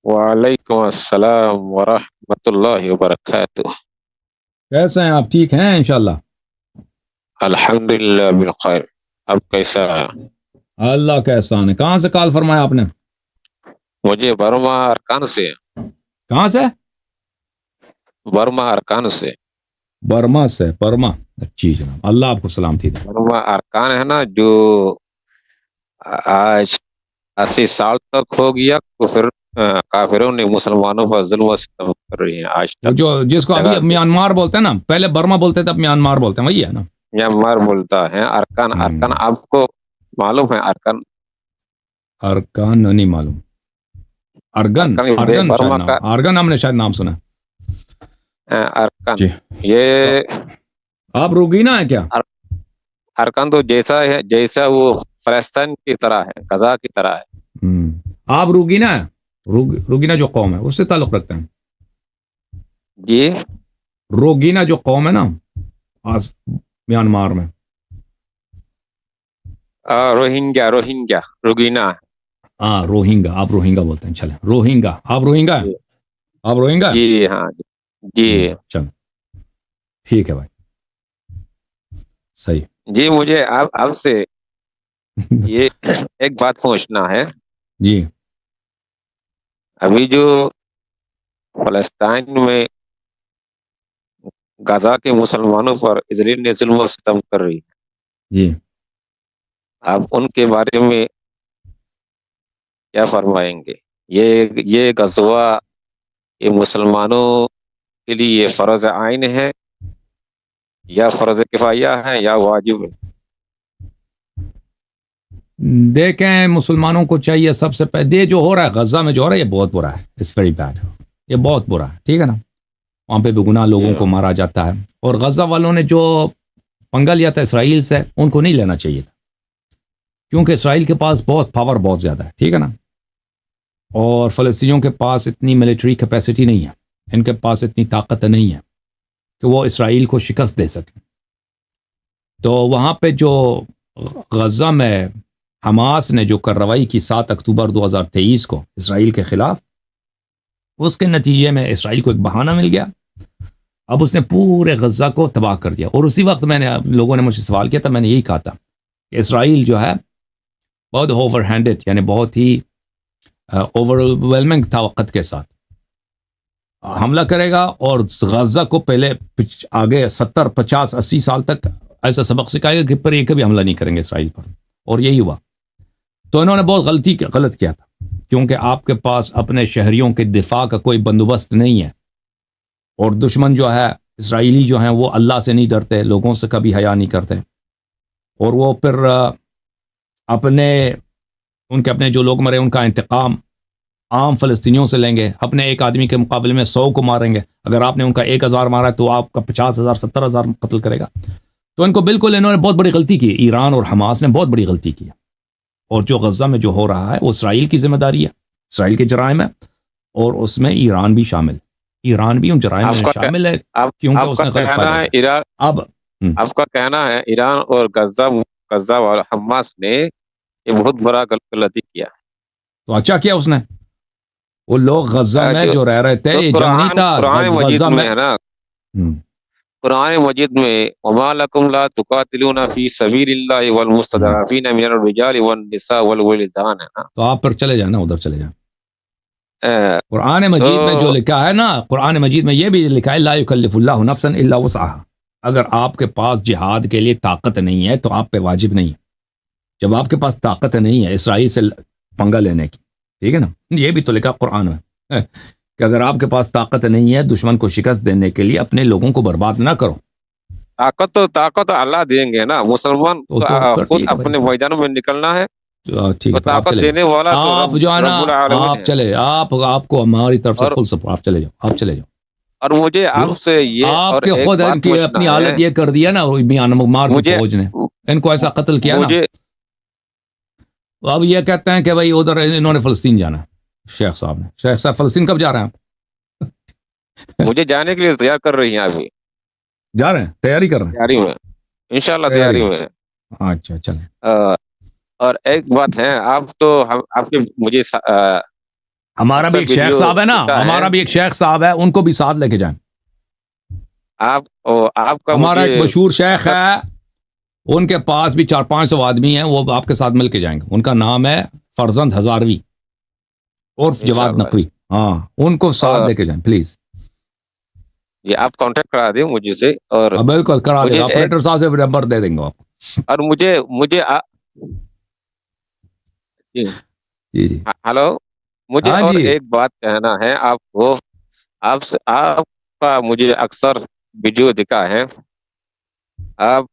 وعلیکم السلام ورحمۃ اللہ وبرکاتہ۔ کیسے ہیں آپ؟ ٹھیک ہیں انشاءاللہ؟ الحمد للہ بالخیر۔ اب کیسا ہے؟ اللہ کا احسان ہے۔ کہاں سے کال فرمایا آپ نے؟ مجھے برما ارکان سے۔ کہاں سے؟ برما ارکان سے۔ برما سے؟ برما، جی جناب، اللہ آپ کو سلامتی دے۔ برما ارکان ہے نا، جو آج 80 سال تک ہو گیا تو پھر کافروں نے مسلمانوں پر ظلم و ستم کر رہی ہیں آج وہ تک جو جس کو ابھی جگہ سے۔ میانمار بولتے ہیں نا، پہلے برما بولتے تھے، اب میانمار بولتے ہیں، وہی ہے نا؟ میانمار بولتا ہے ارکان۔ ارکان آپ کو معلوم ہے؟ ارکان ارکان نہیں معلوم۔ ارگن، ارگن شاید برما نام، کا ارگن ہم نے شاید نام سنا۔ ارکان جی، یہ آپ روگینا ہے کیا؟ ارکان تو جیسا ہے، جیسا وہ فلسطین کی طرح ہے، غزہ کی طرح ہے۔ آپ روگینا ہے؟ روگینا جو قوم ہے اس سے تعلق رکھتے ہیں؟ جی، روگینا جو قوم ہے نا میانمار میں، روہنگیا، روہنگیا، روگینا۔ ہاں روہنگا، آپ روہنگا بولتے ہیں، چلیں روہنگا، آپ روہنگا ہے؟ جی آپ روہنگا ہے؟ جی، ہاں جی چلیں ٹھیک ہے بھائی، صحیح۔ جی، مجھے آپ سے یہ ایک بات پوچھنا ہے۔ جی، ابھی جو فلسطین میں غزہ کے مسلمانوں پر اسرائیل نے ظلم و ستم کر رہی ہے، جی، آپ ان کے بارے میں کیا فرمائیں گے؟ یہ غزوہ یہ مسلمانوں کے لیے یہ فرض عین ہے یا فرض کفایہ ہے یا واجب ہے؟ دیکھیں مسلمانوں کو چاہیے سب سے پہلے، یہ جو ہو رہا ہے غزہ میں جو ہو رہا ہے یہ بہت برا ہے، اٹس ویری بیڈ، یہ بہت برا ہے، ٹھیک ہے نا؟ وہاں پہ بے گناہ لوگوں کو مارا جاتا ہے، اور غزہ والوں نے جو پنگا لیا تھا اسرائیل سے، ان کو نہیں لینا چاہیے تھا، کیونکہ اسرائیل کے پاس بہت پاور بہت زیادہ ہے، ٹھیک ہے نا؟ اور فلسطینیوں کے پاس اتنی ملٹری کیپیسٹی نہیں ہے، ان کے پاس اتنی طاقت نہیں ہے کہ وہ اسرائیل کو شکست دے سکیں۔ تو وہاں پہ جو غزہ میں حماس نے جو کارروائی کی 7 اکتوبر 2023 کو اسرائیل کے خلاف، اس کے نتیجے میں اسرائیل کو ایک بہانہ مل گیا، اب اس نے پورے غزہ کو تباہ کر دیا۔ اور اسی وقت لوگوں نے مجھ سے سوال کیا تھا، میں نے یہی کہا تھا کہ اسرائیل جو ہے بہت اوور ہینڈڈ، یعنی بہت ہی اوور ویلمنگ تھا، وقت کے ساتھ حملہ کرے گا، اور غزہ کو پہلے آگے 70 50 80 سال تک ایسا سبق سکھائے گا کہ پر یہ کبھی حملہ نہیں کریں گے اسرائیل پر، اور یہی ہوا۔ تو انہوں نے بہت غلط کیا تھا، کیونکہ آپ کے پاس اپنے شہریوں کے دفاع کا کوئی بندوبست نہیں ہے، اور دشمن جو ہے اسرائیلی جو ہیں وہ اللہ سے نہیں ڈرتے، لوگوں سے کبھی حیا نہیں کرتے، اور وہ پھر اپنے جو لوگ مرے ان کا انتقام عام فلسطینیوں سے لیں گے، اپنے ایک آدمی کے مقابلے میں 100 کو ماریں گے۔ اگر آپ نے ان کا 1000 مارا ہے تو آپ کا 50,000 70,000 قتل کرے گا۔ تو ان کو بالکل انہوں نے بہت بڑی غلطی کی، ایران اور حماس نے بہت بڑی غلطی کی، اور جو غزہ میں جو ہو رہا ہے وہ اسرائیل کی ذمہ داری ہے، اسرائیل کے جرائم ہے، اور اس میں ایران بھی شامل، ایران بھی ان جرائم میں شامل ہے، کیونکہ اس نے غلط فائدہ اٹھایا۔ آپ کا کہنا ہے ایران اور غزہ اور حماس نے یہ بہت بڑا غلطی کیا، تو اچھا کیا اس نے؟ وہ لوگ غزہ میں جو رہ رہے تھے، یہ جنگ نہیں تھا، قرآن مجید غزہ میں ہے نا، قرآن مجید میں وَمَا لَكُمْ لَا تُقَاتِلُونَ فِي سَبِيلِ اللَّهِ وَالْمُسْتَضْعَفِينَ مِنَ الرِّجَالِ وَالنِّسَاءِ وَالْوِلْدَانِ، ہے نا؟ تو آپ پر چلے جائیں نا، ادھر چلے جائیں۔ قرآن مجید میں جو لکھا ہے نا، قرآن مجید میں یہ بھی لکھا ہے لا یکلف اللہ نفسا الا وسعها، اگر آپ کے پاس جہاد کے لیے طاقت نہیں ہے تو آپ پہ واجب نہیں ہے۔ جب آپ کے پاس طاقت نہیں ہے اسرائیل سے پنگا لینے کی، ٹھیک ہے نا، یہ بھی تو لکھا قرآن میں کہ اگر آپ کے پاس طاقت نہیں ہے دشمن کو شکست دینے کے لیے اپنے لوگوں کو برباد نہ کرو۔ طاقت تو اللہ دیں گے نا، مسلمان خود اپنے میدانوں میں نکلنا ہے، ٹھیک ہے، طاقت دینے والا تو آپ جو ہے نا، رب العالمین آپ ہے۔ چلے، آپ کو ہماری طرف سے فل سپورٹ، آپ چلے جاؤ، آپ چلے جاؤ۔ اور مجھے آپ سے یہ آپ اور کے ایک خود بات ان کی پوچھنا اپنی ہے، حالت یہ کر دیا نا میانمار کی مجھے فوج نے، ان کو ایسا قتل کیا نا۔ مجھے اب یہ کہتے ہیں کہ بھائی ادھر انہوں نے فلسطین جانا ہے، شیخ صاحب فلسطین کب جا رہے ہیں آپ؟ مجھے جانے کے لیے تیار کر رہی ہیں، ابھی جا رہے ہیں، تیاری کر رہے ہیں؟ تیاری میں، انشاءاللہ تیاری میں۔ اچھا چلیں۔ اور ایک بات ہے، آپ تو آپ کے مجھے ہمارا بھی ایک شیخ صاحب ہے نا، ہمارا بھی ایک شیخ صاحب ہے، ان کو بھی ساتھ لے کے جائیں. آپ کا ہمارا ایک مشہور شیخ ہے، ان کے پاس بھی 400-500 آدمی ہیں، وہ آپ کے ساتھ مل کے جائیں گے. ان کا نام ہے فرزند ہزاروی اور جواد نقوی. ہاں ان کو ساتھ لے کے جائیں پلیز. یہ آپ کانٹیکٹ کرا دیں مجھے سے. اور بالکل کرا دے گا، آپریٹر صاحب سے نمبر دے دیں گے آپ. اور مجھے جی جی ہلو، مجھے ہاں اور جی ایک بات کہنا ہے آپ کو. آپ کا مجھے اکثر ویڈیو دکھا ہے، آپ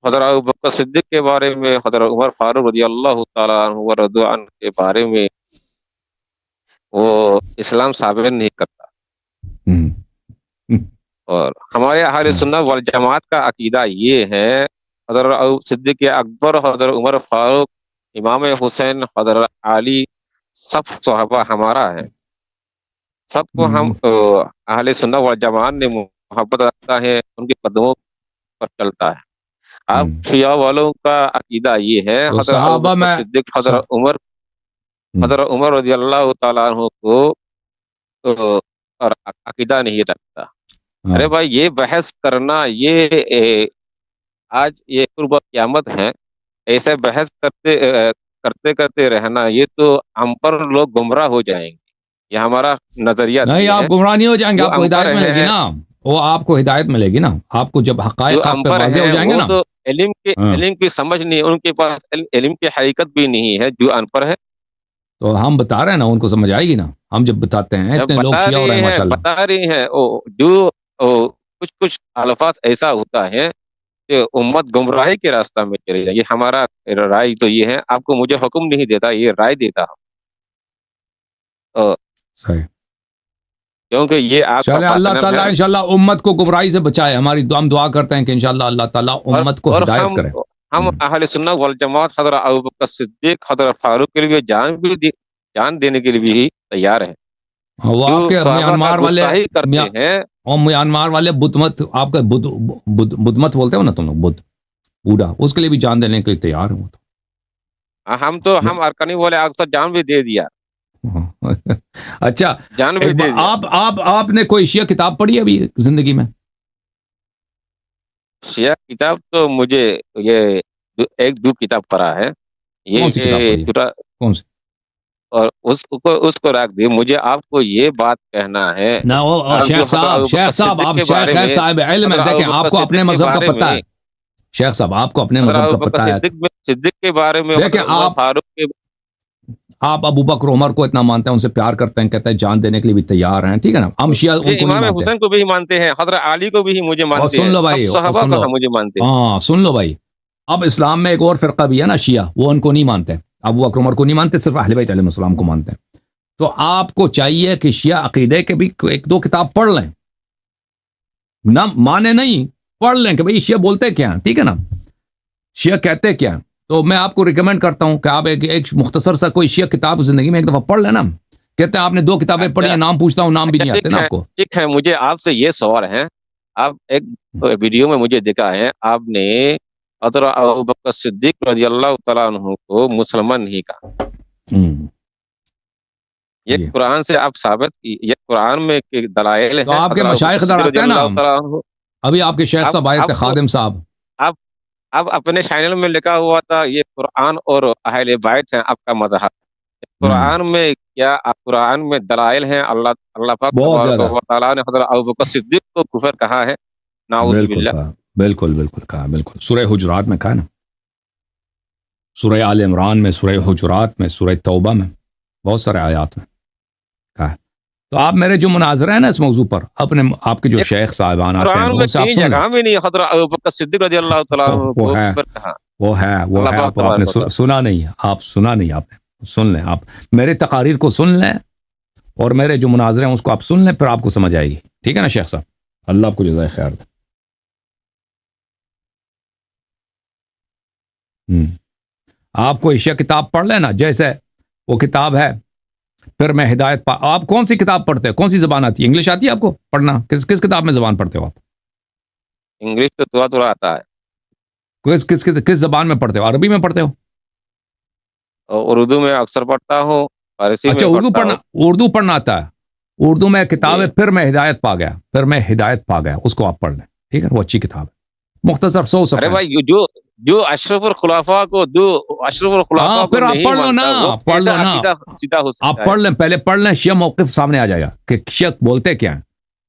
حضرت ابوبکر صدیق کے بارے میں، حضرت عمر فاروق رضی اللہ تعالیٰ عنہ و رضوا عنہ کے بارے میں وہ اسلام ثابت نہیں کرتا. اور ہمارے اہل سنت والجماعت کا عقیدہ یہ ہے، حضرت صدیق اکبر، حضرت عمر فاروق، امام حسین، حضرت علی، سب صحابہ ہمارا ہے. سب کو ہم اہل سنت والجماعت نے محبت رکھتا ہے، ان کے قدموں پر چلتا ہے. آپ شیعہ والوں کا عقیدہ یہ ہے، حضرت صحابہ ابوبکر میں صدیق، حضرت عمر رضی اللہ تعالیٰ عنہ کو اور عقیدہ نہیں رکھتا. ارے بھائی، یہ بحث کرنا، یہ آج یہ قرب قیامت ہے، ایسے بحث کرتے رہنا، یہ تو ہم پر لوگ گمراہ ہو جائیں گے. یہ ہمارا نظریہ نہیں، یہ آپ ہے. گمراہ نہیں ہو جائیں گے، جو آپ کو ہم ہدایت پر ملے گی ہے، نا. وہ آپ کو ہدایت ملے گی نا، آپ کو جب جو حقائق آپ ہم پہ پر واضح ہو ہیں جائیں گے وہ نا. تو علم کی سمجھ نہیں، ان کے پاس علم کی حقیقت بھی نہیں ہے، جو ان پر ہے. تو ہم بتا رہے ہیں نا، ان کو سمجھ آئے گی نا. ہم جب بتاتے ہیں اتنے لوگ شیعہ ہو رہے ہیں ماشاء اللہ. بتا رہی ہیں جو کچھ الفاظ ایسا ہوتا ہے کہ امت گمراہی کے راستہ میں چلی جائے. یہ ہمارا رائے تو یہ ہے، آپ کو مجھے حکم نہیں دیتا، یہ رائے دیتا ہوں. صحیح. کیونکہ یہ آپ کا چلے اللہ پرسنل ہے. تعالیٰ انشاءاللہ امت کو گمراہی سے بچائے. ہماری ہم دعا کرتے ہیں کہ انشاءاللہ اللہ تعالیٰ امت کو اور ہدایت کرے. ہم اہل سنت والجماعت حضرت ابوبکر صدیق، حضرت فاروق کے لیے جان دینے کے لیے بھی تیار ہیں. وہ جو آپ کے صحابہ کا میانمار والے، گستاخی کرتے ہیں، اور میانمار والے بدھ مت، آپ کا بدھ مت بولتے ہو نا تم لوگ، بدھ بوڑھا، اس کے لیے بھی جان دینے کے لیے تیار ہوں. ہم ارکنی والے اکثر جان بھی دے دیا. اچھا، جان بھی دے دیا. آپ نے کوئی شیعہ کتاب پڑھی ابھی زندگی میں؟ شیعہ کتاب تو مجھے یہ ایک دو کتاب پڑھا ہے. کون سی کتاب پڑھی ہے؟ کون سی؟ اور اس کو رکھ دی. مجھے آپ کو یہ بات کہنا ہے، نہ وہ آپ جو شیخ حضرت صاحب ابوبکر صدیق آپ کے شیخ بارے ہیں، میں، صاحب علم ہے. حضرت دیکھیں ابوبکر آپ کو اپنے صدیق کے مذہب کا بارے پتہ میں، ہے. شیخ صاحب آپ کو اپنے حضرت مذہب کا ابوبکر پتہ ہے. صدیق کے بارے میں، دیکھیں حضرت عمر فاروق کے، آپ ابو بکر عمر کو اتنا مانتے ہیں، ان سے پیار کرتے ہیں، کہتے ہیں جان دینے کے لیے بھی تیار ہیں، ٹھیک ہے نا. ہم شیعہ ان کو نہیں امام مانتے. حسین کو بھی مانتے ہیں، حضرت علی کو بھی مجھے اور مانتے سن ہیں، لو سب بھائی، صحابہ کو مجھے مانتے ہیں. ہاں سن لو بھائی، اب اسلام میں ایک اور فرقہ بھی ہے نا شیعہ، وہ ان کو نہیں مانتے. ابو بکر عمر کو نہیں مانتے، صرف اہل بیت علیہ السلام کو مانتے ہیں. تو آپ کو چاہیے کہ شیعہ عقیدے کے بھی ایک دو کتاب پڑھ لیں، نہ مانے نہیں، پڑھ لیں کہ بھئی شیعہ بولتے کیا ہیں، ٹھیک ہے نا، شیعہ کہتے کیا ہیں. تو میں آپ کو ریکمینڈ کرتا ہوں کہ آپ ایک مختصر سا کوئی شیعہ کتاب زندگی میں ایک دفعہ پڑھ لینا. کہتے ہیں آپ نے 2 کتابیں پڑھی ہیں، نام پوچھتا ہوں نام بھی نہیں آتے نا آپ کو. ٹھیک ہے، مجھے آپ سے یہ سوال ہے. آپ ایک ویڈیو میں مجھے دکھا ہے، آپ نے حضرت ابوبکر صدیق رضی اللہ تعالیٰ عنہ کو مسلمان نہیں کہا. یہ قرآن سے آپ ثابت کی، یہ قرآن میں دلائل تو ہیں. آپ کے حضرت مشائخ ابوبکر ادھر صدیق رضی آتے ہیں نا. اللہ تعالیٰ عنہ، ابھی آپ کے شیخ صاحب آئے تھے، خادم صاحب. اب اپنے چینل میں لکھا ہوا تھا یہ قرآن اور اہل بیت ہیں آپ کا مذہب. قرآن میں کیا، قرآن میں دلائل ہیں. اللہ پاک بہت تبارک زیادہ، و تعالیٰ نے حضرت ابوبکر صدیق کو کفر کہا ہے. نعوذ بالکل باللہ. کہا، بالکل کہا، بالکل. سورہ حجرات میں کہا نا، سورہ آل عمران میں، سورہ حجرات میں، سورہ توبہ میں، بہت سارے آیات میں کہا. تو آپ میرے جو مناظرہ ہیں نا اس موضوع پر، اپنے آپ کے جو شیخ صاحبان آتے ہیں قرآن تو میں ان سے آپ کہیں سن لیں. جگہ میں نہیں حضرت ابوبکر صدیق رضی اللہ تعالیٰ عنہ کو کفر کہا. وہ ہے اللہ پاک آپ نے تبارک و تعالیٰ. سنا نہیں، آپ نے سن لیں. آپ میرے تقاریر کو سن لیں اور میرے جو مناظرے ہیں اس کو آپ سن لیں، پھر آپ کو سمجھ آئے گی. ٹھیک ہے نا شیخ صاحب، اللہ آپ کو جزائے خیر دے. آپ کو عشاء کتاب پڑھ لینا، جیسے وہ کتاب ہے پھر میں ہدایت آپ کون سی کتاب پڑھتے ہیں؟ کون سی زبان آتی ہے؟ انگلش آتی ہے آپ کو پڑھنا؟ کس کتاب میں زبان پڑھتے ہو آپ؟ انگلش تو تھوڑا آتا ہے. کس زبان میں پڑھتے ہو؟ عربی میں پڑھتے ہو؟ اردو میں اکثر پڑھتا ہوں، فارسی اچھا میں اردو پڑھتا پڑھنا ہوں اردو پڑھنا آتا ہے؟ اردو میں کتاب ہے جی پھر میں ہدایت پا گیا، پھر میں ہدایت پا گیا، اس کو آپ پڑھ لیں، ٹھیک ہے، وہ اچھی کتاب ہے، مختصر 100 ارے صفحے ہے۔ بھائی جو اشرف الخلافاء کو اشرف ہاں الخلافاء کو پھر آپ نہیں پڑھ لو نا، مانتا وہ پڑھ کیسا لو نا، عقیدہ سیدھا ہو آپ سکتا ہے؟ پڑھ لیں، پہلے پڑھ لیں، شیعہ موقف سامنے آ جائے گا کہ شیعہ بولتے کیا ہیں،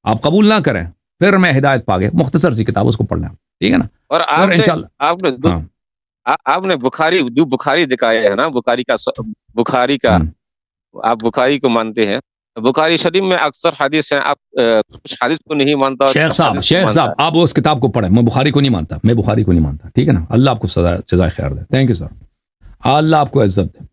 آپ قبول نہ کریں، پھر میں ہدایت پا گیا، مختصر سی کتاب، اس کو پڑھ لیں، ٹھیک ہے نا، اور پھر انشاءاللہ آپ نے ہاں آپ نے بخاری دکھایا ہے نا، بخاری کا ہم۔ آپ بخاری کو مانتے ہیں، بخاری شریف میں اکثر حدیث ہیں، آپ کچھ حدیث کو نہیں مانتا اور کچھ حدیث کو شیخ مانتا صاحب ہے۔ آپ اس کتاب کو پڑھیں، میں بخاری کو نہیں مانتا، میں بخاری کو نہیں مانتا، ٹھیک ہے نا، اللہ آپ کو جزائے خیر دے، تھینک یو سر، اللہ آپ کو عزت دے۔